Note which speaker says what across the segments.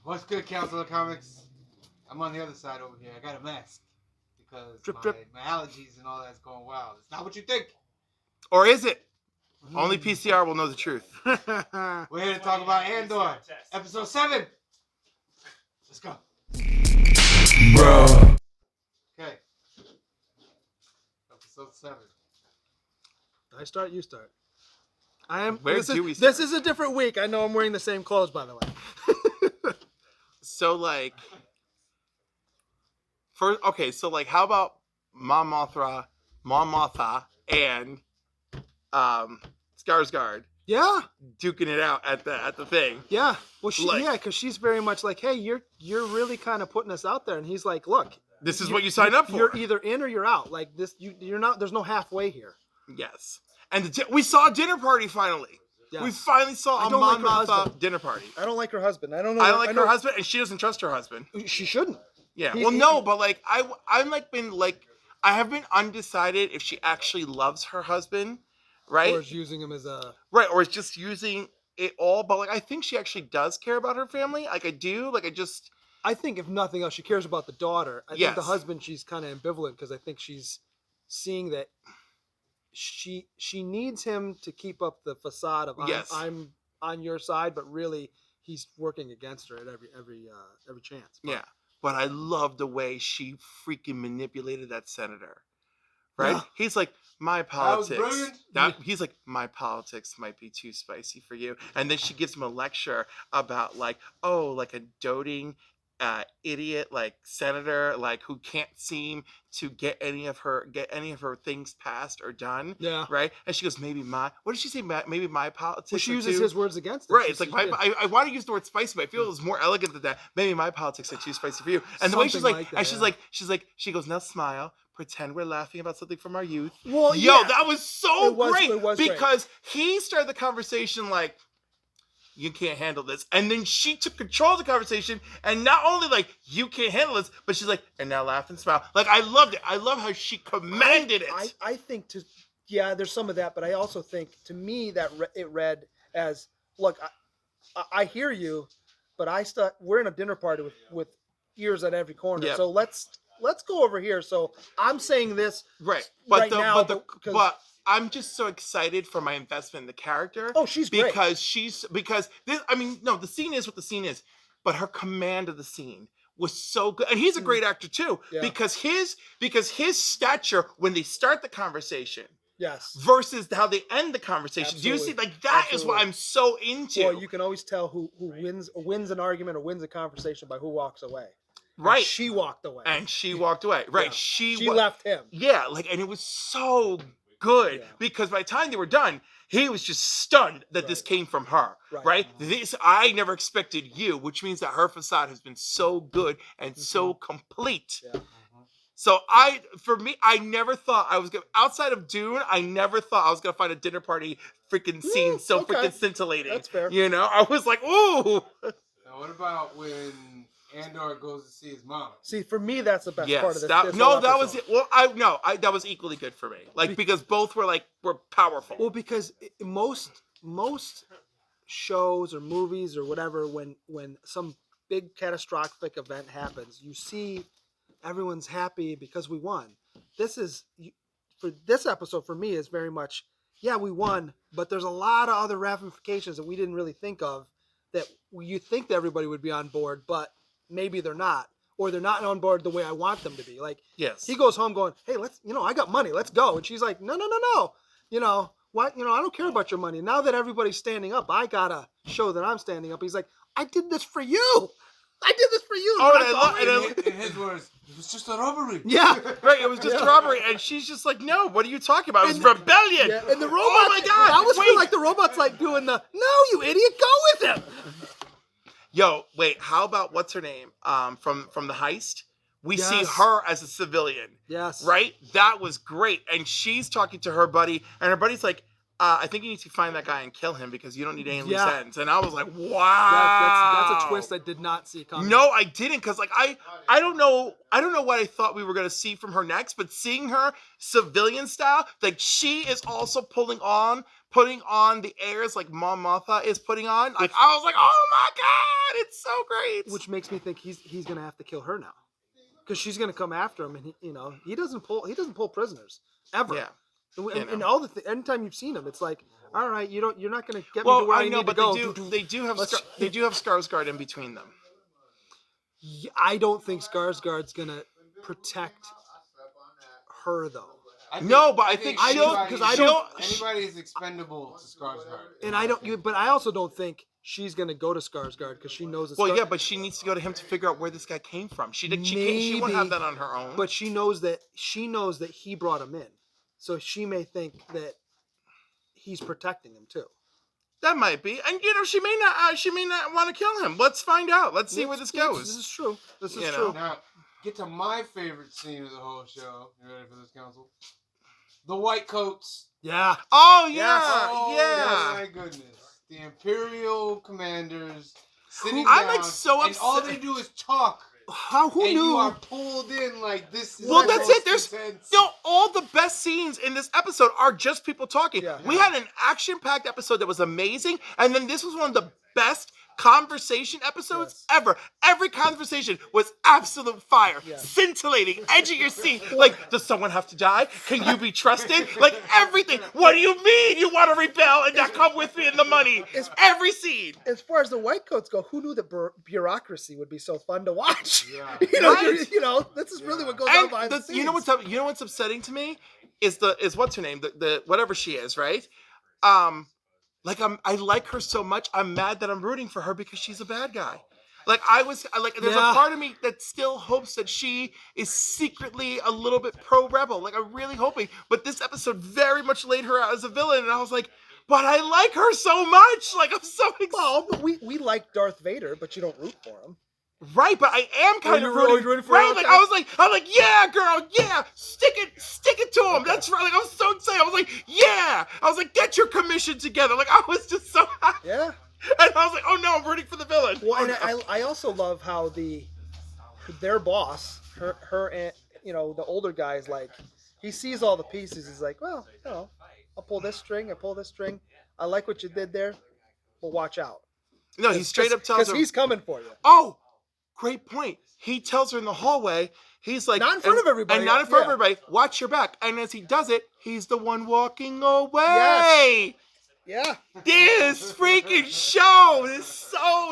Speaker 1: What's good, Council of Comics? I'm on the other side over here. I got a mask because my allergies and all that's going wild. It's not what you think.
Speaker 2: Or is it? Only PCR will know the truth.
Speaker 1: We're here to talk about Andor, Episode 7. Let's go.
Speaker 2: Bro.
Speaker 1: Okay. Episode 7.
Speaker 3: I start, you start. I am.
Speaker 2: Where do we start?
Speaker 3: This is a different week. I know I'm wearing the same clothes, by the way.
Speaker 2: So, like, how about Mom Mothra, and Skarsgård?
Speaker 3: Yeah,
Speaker 2: duking it out at the thing.
Speaker 3: yeah. Well, because she's very much like, hey, you're really kind of putting us out there, and he's like, look,
Speaker 2: this is what you signed up for.
Speaker 3: You're either in or you're out. Like this, you're not. There's no halfway here.
Speaker 2: Yes, and we saw a dinner party finally.
Speaker 3: Yes.
Speaker 2: We finally saw a Mom Mothra dinner party.
Speaker 3: I don't like her husband. I don't know.
Speaker 2: I don't like her husband, and she doesn't trust her husband.
Speaker 3: She shouldn't.
Speaker 2: Yeah. But like I'm like I have been undecided if she actually loves her husband, right?
Speaker 3: Or is using him as a
Speaker 2: or is just using it all. But like I think she actually does care about her family. Like I do. Like
Speaker 3: I think if nothing else, she cares about the daughter. I think the husband, she's kind of ambivalent because I think she's seeing that she needs him to keep up the facade of I'm on your side, but really he's working against her at every chance.
Speaker 2: Yeah, but I love the way she freaking manipulated that senator. Right? Yeah. He's like, my politics. He's like, my politics might be too spicy for you, and then she gives him a lecture about like a doting idiot like senator like who can't seem to get any of her things passed or done.
Speaker 3: Yeah.
Speaker 2: Right. And she goes, what did she say? Maybe my politics.
Speaker 3: Well, she uses his words against it.
Speaker 2: Right. It's like I want to use the word spicy, but I feel it's more elegant than that. Maybe my politics are too spicy for you. And the way she's like, she goes, now smile. Pretend we're laughing about something from our youth.
Speaker 3: Well,
Speaker 2: that was so great.
Speaker 3: It was
Speaker 2: because he started the conversation like, you can't handle this. And then she took control of the conversation. And not only like, you can't handle this, but she's like, and now laugh and smile. Like, I loved it. I love how she commanded it.
Speaker 3: I think there's some of that. But I also think, to me, that it read as, look, I hear you, but we're in a dinner party with ears at every corner. Yep. So let's go over here. So I'm saying this
Speaker 2: right
Speaker 3: now.
Speaker 2: But I'm just so excited for my investment in the character.
Speaker 3: Oh, she's great.
Speaker 2: Because this, I mean, no, the scene is what the scene is, but her command of the scene was so good. And he's a great actor too, because his stature when they start the conversation, versus how they end the conversation. Absolutely. Do you see? Like that is what I'm so into.
Speaker 3: Well, you can always tell who wins an argument or wins a conversation by who walks away.
Speaker 2: Right.
Speaker 3: And she walked away.
Speaker 2: Right.
Speaker 3: Yeah. She left him.
Speaker 2: Yeah, and it was so good because by the time they were done, he was just stunned that this came from her. Right? This I never expected you, which means that her facade has been so good and so complete. Yeah. So I never thought I was gonna outside of Dune, I never thought I was gonna find a dinner party freaking scene freaking scintillating.
Speaker 3: That's fair.
Speaker 2: You know, I was like, ooh.
Speaker 1: Now what about when Andor goes to see his mom?
Speaker 3: See, for me, that's the best part of this.
Speaker 2: That was it. Well, that was equally good for me. Like because both were powerful.
Speaker 3: Well, because most shows or movies or whatever, when some big catastrophic event happens, you see everyone's happy because we won. For this episode for me is very much, we won, but there's a lot of other ramifications that we didn't really think of. That you think that everybody would be on board, but maybe they're not, or they're not on board the way I want them to be. Like, he goes home going, hey, I got money, let's go. And she's like, no. What? I don't care about your money. Now that everybody's standing up, I gotta show that I'm standing up. He's like, I did this for you.
Speaker 1: Oh, in his words, it was just a robbery.
Speaker 3: Yeah.
Speaker 2: Right, it was just a robbery. And she's just like, no, what are you talking about? It was rebellion.
Speaker 3: Yeah, and the robot,
Speaker 2: oh my God.
Speaker 3: I always feel like the robot's like doing no, you idiot, go with him.
Speaker 2: Yo, wait, how about what's her name? From the heist? We see her as a civilian.
Speaker 3: Yes.
Speaker 2: Right? That was great. And she's talking to her buddy, and her buddy's like, I think you need to find that guy and kill him because you don't need any loose ends. And I was like, wow.
Speaker 3: That's a twist I did not see coming.
Speaker 2: No, I didn't, because I don't know what I thought we were gonna see from her next, but seeing her civilian style, like she is also pulling on putting on the airs like Mon Mothma is putting on. Like I was like, oh my god, it's so great.
Speaker 3: Which makes me think he's gonna have to kill her now, because she's gonna come after him, and he doesn't pull prisoners ever.
Speaker 2: Yeah.
Speaker 3: And all anytime you've seen him, it's like, all right, you're not gonna get me to where I need to go.
Speaker 2: They do have Skarsgård in between them.
Speaker 3: I don't think Skarsgård's gonna protect her though.
Speaker 2: I think
Speaker 1: anybody is expendable to Skarsgård.
Speaker 3: And but I also don't think she's gonna go to Skarsgård because she knows.
Speaker 2: But she needs to go to him to figure out where this guy came from. She won't have that on her own.
Speaker 3: But she knows that he brought him in, so she may think that he's protecting him too.
Speaker 2: That might be, and she may not want to kill him. Let's find out. Let's see where this goes.
Speaker 3: This is true. True.
Speaker 1: Now, get to my favorite scene of the whole show. You ready for this, Council? The white coats.
Speaker 3: Yeah.
Speaker 2: Oh yeah.
Speaker 3: Yes.
Speaker 1: Oh my goodness. The Imperial commanders sitting down.
Speaker 2: I'm so upset.
Speaker 1: And all they do is talk.
Speaker 3: Who knew?
Speaker 1: You are pulled in like this.
Speaker 2: Well, that's it. There's all the best scenes in this episode are just people talking.
Speaker 3: Yeah.
Speaker 2: We had an action-packed episode that was amazing, and then this was one of the best conversation episodes ever. Every conversation was absolute fire, scintillating, edge of your seat. Like, does someone have to die? Can you be trusted? Like everything. What do you mean you want to rebel and not come with me in the money? Every scene.
Speaker 3: As far as the white coats go, who knew that bureaucracy would be so fun to watch?
Speaker 1: Yeah.
Speaker 3: This is really what goes on behind the scenes.
Speaker 2: You know what's upsetting to me is what's her name? The whatever she is, right? I like her so much. I'm mad that I'm rooting for her because she's a bad guy. There's a part of me that still hopes that she is secretly a little bit pro-rebel. I'm really hoping. But this episode very much laid her out as a villain, and I was like, but I like her so much. I'm so excited.
Speaker 3: Well, but we like Darth Vader, but you don't root for him.
Speaker 2: Right, but I am kind of rooting for him. I was like, yeah, girl, yeah, stick it to him. Okay. That's right. I was so excited. I was like, yeah. I was like, get your commission together. I was just so happy.
Speaker 3: Yeah.
Speaker 2: And I was like, oh no, I'm rooting for the villain.
Speaker 3: Well, and I also love how their boss, her and the older guy is like, he sees all the pieces. He's like, well, I'll pull this string. I like what you did there, but watch out.
Speaker 2: No, he straight up tells her,
Speaker 3: because he's coming for you.
Speaker 2: Oh. Great point. He tells her in the hallway, he's like...
Speaker 3: Not in front of everybody.
Speaker 2: And not in front of everybody. Watch your back. And as he does it, he's the one walking away.
Speaker 3: Yes. Yeah.
Speaker 2: This freaking show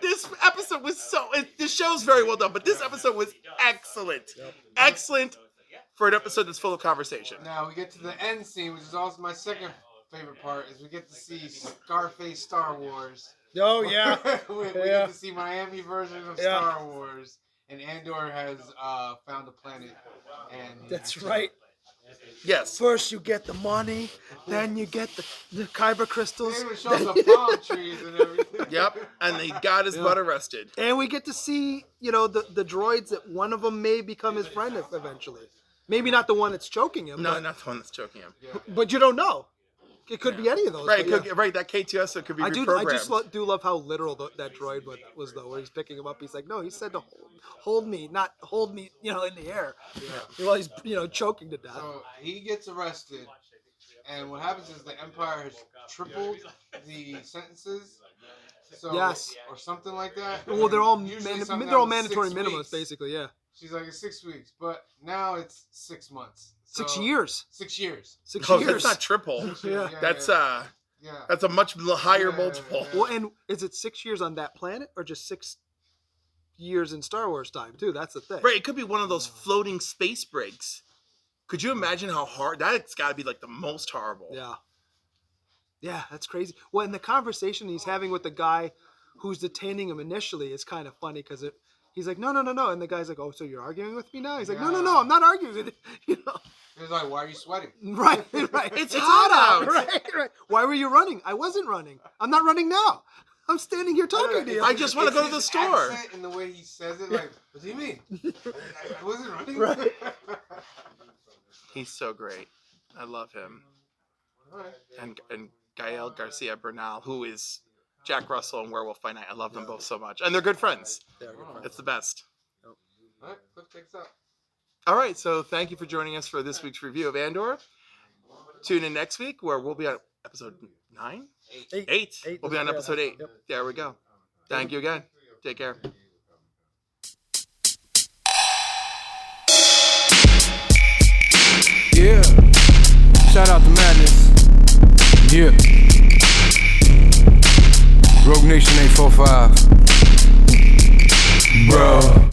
Speaker 2: this episode was this show's very well done, but this episode was excellent. Yep. Excellent for an episode that's full of conversation.
Speaker 1: Now we get to the end scene, which is also my second favorite part, is we get to see Scarface Star Wars.
Speaker 3: Oh, yeah.
Speaker 1: we get to see Miami version of Star Wars, and Andor has found a planet. And
Speaker 3: that's right.
Speaker 2: Yes.
Speaker 3: First you get the money, then you get the kyber crystals.
Speaker 1: It even shows the palm trees and everything.
Speaker 2: Yep, and they got his butt arrested.
Speaker 3: And we get to see, the droids that one of them may become his friend eventually. Maybe not the one that's choking him.
Speaker 2: No, not the one that's choking him.
Speaker 1: Yeah.
Speaker 3: But you don't know. It could be any of those.
Speaker 2: Right, that K2SO could be reprogrammed.
Speaker 3: I just do love how literal that droid was, though, where he's picking him up. He's like, no, he said to hold me, not hold me, in the air. Yeah. While he's, choking to death.
Speaker 1: So he gets arrested, and what happens is the Empire has tripled the sentences. So,
Speaker 3: yes.
Speaker 1: Or something like that.
Speaker 3: Well, they're all
Speaker 1: minimums,
Speaker 3: mandatory minimums, basically, yeah.
Speaker 1: She's like, it's 6 weeks, but now it's 6 months. So,
Speaker 3: 6 years.
Speaker 1: 6 years.
Speaker 3: 6 years.
Speaker 2: That's not triple.
Speaker 3: Yeah.
Speaker 2: That's a much higher multiple.
Speaker 3: Well, and is it 6 years on that planet, or just 6 years in Star Wars time too? That's the thing.
Speaker 2: Right. It could be one of those floating space brigs. Could you imagine how hard that's got to be? The most horrible.
Speaker 3: Yeah. Yeah, that's crazy. Well, and the conversation he's having with the guy who's detaining him initially is kind of funny because he's like, no. And the guy's like, oh, so you're arguing with me now? He's like, no, I'm not arguing with you.
Speaker 1: He's like, why are you sweating?
Speaker 3: Right.
Speaker 2: It's hot out.
Speaker 3: Right. Why were you running? I wasn't running. I'm not running now. I'm standing here talking to you.
Speaker 2: I just want to go to the store.
Speaker 1: And the way he says it, what do you mean? I wasn't running.
Speaker 3: Right.
Speaker 2: He's so great. I love him.
Speaker 1: Right.
Speaker 2: And Gael Garcia Bernal, who is Jack Russell and Werewolf by Night. I love them both so much. And they're good friends. It's the best.
Speaker 1: All right, Cliff takes up.
Speaker 2: All right, so thank you for joining us for this week's review of Andor. Tune in next week where we'll be on episode 9?
Speaker 3: 8.
Speaker 2: 8. We'll be on episode 8.
Speaker 3: Yep.
Speaker 2: There we go. Thank you again. Take care.
Speaker 4: Yeah. Shout out to Madness. Yeah. Rogue Nation 845. Bro.